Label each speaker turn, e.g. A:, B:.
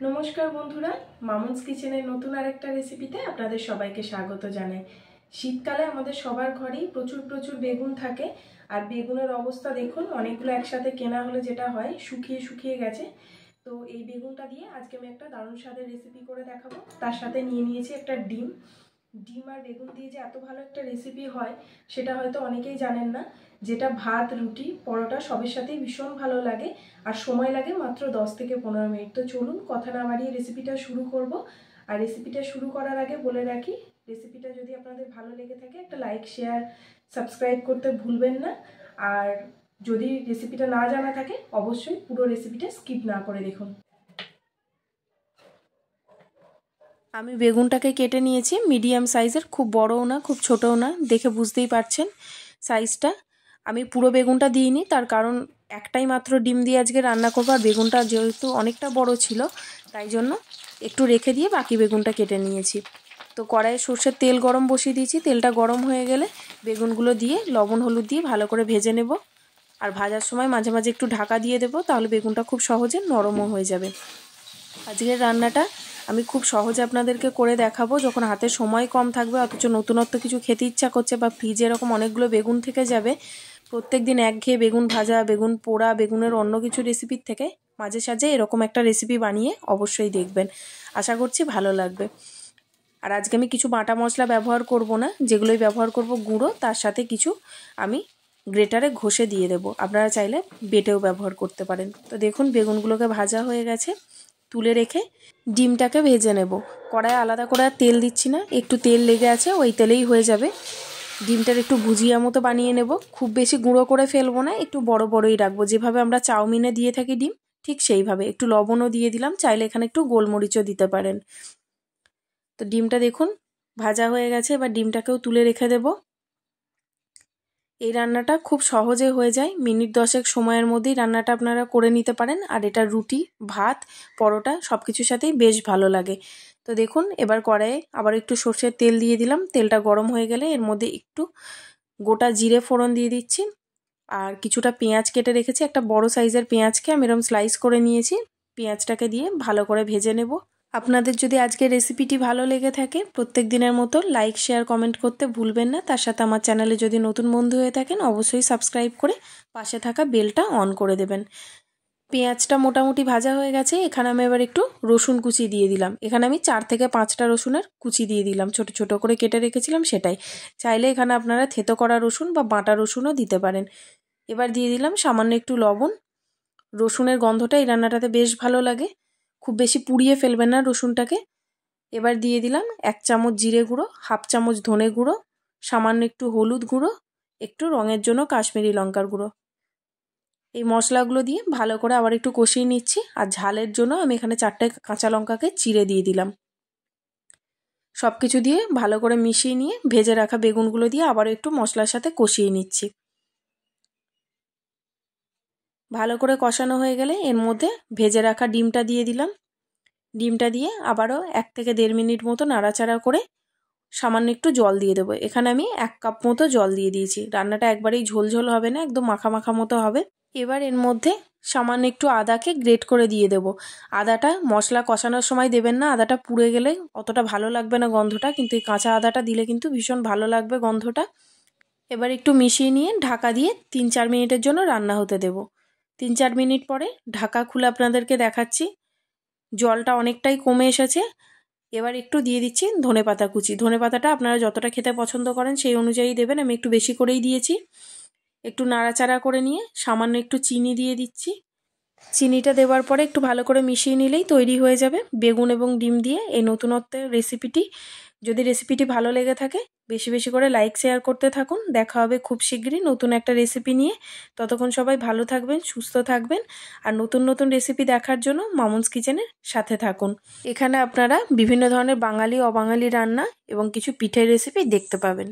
A: নমস্কার বন্ধুরা, মামুনস কিচেনের নতুন আরেকটা রেসিপিতে আপনাদের সবাইকে স্বাগত জানাই। শীতকালে আমাদের সবার ঘরেই প্রচুর বেগুন থাকে, আর বেগুনের অবস্থা দেখুন, অনেকগুলো একসাথে কেনা হলে যেটা হয় শুকিয়ে গেছে। তো এই বেগুনটা দিয়ে আজকে আমি একটা দারুণ স্বাদের রেসিপি করে দেখাবো। তার সাথে নিয়েছি একটা ডিম আর বেগুন দিয়ে যে এত ভালো একটা রেসিপি হয় সেটা হয়তো অনেকেই জানেন না, যেটা ভাত, রুটি, পরোটা সবের সাথেই ভীষণ ভালো লাগে, আর সময় লাগে মাত্র 10 থেকে 15 মিনিট। তো চলুন কথা না বাড়িয়ে রেসিপিটা শুরু করব। আর রেসিপিটা শুরু করার আগে বলে রাখি, রেসিপিটা যদি আপনাদের ভালো লেগে থাকে একটা লাইক, শেয়ার, সাবস্ক্রাইব করতে ভুলবেন না। আর যদি রেসিপিটা না জানা থাকে অবশ্যই পুরো রেসিপিটা স্কিপ না করে দেখুন। আমি বেগুনটাকে কেটে নিয়েছি মিডিয়াম সাইজের, খুব বড়ও না খুব ছোটও না, দেখে বুঝতেই পারছেন সাইজটা। আমি পুরো বেগুনটা দিইনি, তার কারণ একটাই মাত্র ডিম দিয়ে আজকে রান্না করবো, আর বেগুনটা যেহেতু অনেকটা বড় ছিল তাই জন্য একটু রেখে দিয়ে বাকি বেগুনটা কেটে নিয়েছি। তো কড়াইয়ে সর্ষের তেল গরম বসিয়ে দিয়েছি, তেলটা গরম হয়ে গেলে বেগুনগুলো দিয়ে লবণ হলুদ দিয়ে ভালো করে ভেজে নেব। আর ভাজার সময় মাঝে মাঝে একটু ঢাকা দিয়ে দেবো, তাহলে বেগুনটা খুব সহজে নরমও হয়ে যাবে। আজকের রান্নাটা আমি খুব সহজে আপনাদেরকে করে দেখাবো, যখন হাতে সময় কম থাকবে অথচ নতুনত্ব কিছু খেতে ইচ্ছা করছে, বা ফ্রিজে এরকম অনেকগুলো বেগুন থেকে যাবে। প্রত্যেক দিন একঘেয়ে বেগুন ভাজা, বেগুন পোড়া, বেগুনের অন্য কিছু রেসিপির থেকে মাঝে সাঝে এরকম একটা রেসিপি বানিয়ে অবশ্যই দেখবেন, আশা করছি ভালো লাগবে। আর আজকে আমি কিছু বাটা মশলা ব্যবহার করব না, যেগুলোই ব্যবহার করব গুঁড়ো, তার সাথে কিছু আমি গ্রেটারে ঘষে দিয়ে দেব। আপনারা চাইলে বেটেও ব্যবহার করতে পারেন। তো দেখুন বেগুনগুলোকে ভাজা হয়ে গেছে, তুলে রেখে ডিমটাকে ভেজে নেব। কড়াইয়ে আলাদা করে আর তেল দিচ্ছি না, একটু তেল লেগে আছে, ওই তেলেই হয়ে যাবে। ডিমটার একটু ভুজিয়া মতো বানিয়ে নেব, খুব বেশি গুঁড়ো করে ফেলবো না, একটু বড়ই রাখবো, যেভাবে আমরা চাউমিনে দিয়ে থাকি ডিম, ঠিক সেইভাবে। একটু লবণও দিয়ে দিলাম, চাইলে এখানে একটু গোলমরিচও দিতে পারেন। তো ডিমটা দেখুন ভাজা হয়ে গেছে, এবার ডিমটাকেও তুলে রেখে দেব। এই রান্নাটা খুব সহজে হয়ে যায়, মিনিট 10 সময়ের মধ্যেই রান্নাটা আপনারা করে নিতে পারেন। আর এটা রুটি, ভাত, পরোটা সব কিছুর সাথেই বেশ ভালো লাগে। তো দেখুন এবার কড়াইয়ে আবার একটু সর্ষের তেল দিয়ে দিলাম, তেলটা গরম হয়ে গেলে এর মধ্যে একটু গোটা জিরে ফোড়ন দিয়ে দিচ্ছি, আর কিছুটা পেঁয়াজ কেটে রেখেছি, একটা বড় সাইজের পেঁয়াজকে আমি এরকম স্লাইস করে নিয়েছি। পেঁয়াজটাকে দিয়ে ভালো করে ভেজে নেব। আপনাদের যদি আজকের রেসিপিটি ভালো লেগে থাকে প্রত্যেক দিনের মতো লাইক, শেয়ার, কমেন্ট করতে ভুলবেন না। তার সাথে আমার চ্যানেলে যদি নতুন বন্ধু হয়ে থাকেন অবশ্যই সাবস্ক্রাইব করে পাশে থাকা বেলটা অন করে দেবেন। পেঁয়াজটা মোটামুটি ভাজা হয়ে গেছে, এখানে আমি এবার একটু রসুন কুচি দিয়ে দিলাম। এখানে আমি 4 থেকে 5টা রসুনের কুচি দিয়ে দিলাম, ছোট ছোট করে কেটে রেখেছিলাম সেটাই। চাইলে এখানে আপনারা থেতো করা রসুন বা বাটা রসুনও দিতে পারেন। এবার দিয়ে দিলাম সামান্য একটু লবণ। রসুনের গন্ধটা এই রান্নাটাতে বেশ ভালো লাগে, খুব বেশি পুড়িয়ে ফেলবেন না রসুনটাকে। এবার দিয়ে দিলাম 1 চামচ জিরে গুঁড়ো, 1/2 চামচ ধনে গুঁড়ো, সামান্য একটু হলুদ গুঁড়ো, একটু রঙের জন্য কাশ্মীরি লঙ্কার গুঁড়ো। এই মশলাগুলো দিয়ে ভালো করে আবার একটু কষিয়ে নিচ্ছি। আর ঝালের জন্য আমি এখানে 4টে কাঁচা লঙ্কাকে চিড়ে দিয়ে দিলাম। সব কিছু দিয়ে ভালো করে মিশিয়ে নিয়ে ভেজে রাখা বেগুনগুলো দিয়ে আবার একটু মশলার সাথে কষিয়ে নিচ্ছি। ভালো করে কষানো হয়ে গেলে এর মধ্যে ভেজে রাখা ডিমটা দিয়ে দিলাম। ডিমটা দিয়ে আবারও 1 থেকে 1.5 মিনিট মতো নাড়াচাড়া করে সামান্য একটু জল দিয়ে দেবো। এখানে আমি 1 কাপ মতো জল দিয়ে দিয়েছি। রান্নাটা একবারেই ঝোল হবে না, একদম মাখা মাখা মতো হবে। এবার এর মধ্যে সামান্য একটু আদাকে গ্রেট করে দিয়ে দেব। আদাটা মশলা কষানোর সময় দেবেন না, আদাটা পুড়ে গেলে অতটা ভালো লাগবে না গন্ধটা, কিন্তু এই কাঁচা আদাটা দিলে কিন্তু ভীষণ ভালো লাগবে গন্ধটা। এবার একটু মিশিয়ে নিয়ে ঢাকা দিয়ে 3-4 মিনিটের জন্য রান্না হতে দেব। 3-4 মিনিট পরে ঢাকা খুলে আপনাদেরকে দেখাচ্ছি, জলটা অনেকটাই কমে এসেছে। এবার একটু দিয়ে দিচ্ছি ধনেপাতা কুচি। ধনেপাতাটা আপনারা যতটা খেতে পছন্দ করেন সেই অনুযায়ী দেবেন, আমি একটু বেশি করেই দিয়েছি। একটু নাড়াচাড়া করে নিয়ে সামান্য একটু চিনি দিয়ে দিচ্ছি। চিনিটা দেওয়ার পরে একটু ভালো করে মিশিয়ে নিলেই তৈরি হয়ে যাবে বেগুন এবং ডিম দিয়ে এই নতুনত্বের রেসিপিটি। যদি রেসিপিটি ভালো লেগে থাকে বেশি করে লাইক, শেয়ার করতে থাকুন। দেখা হবে খুব শীঘ্রই নতুন একটা রেসিপি নিয়ে। ততক্ষণ সবাই ভালো থাকবেন, সুস্থ থাকবেন, আর নতুন রেসিপি দেখার জন্য মামুনস কিচেনের সাথে থাকুন। এখানে আপনারা বিভিন্ন ধরনের বাঙালি, অবাঙালি রান্না এবং কিছু পিঠের রেসিপি দেখতে পাবেন।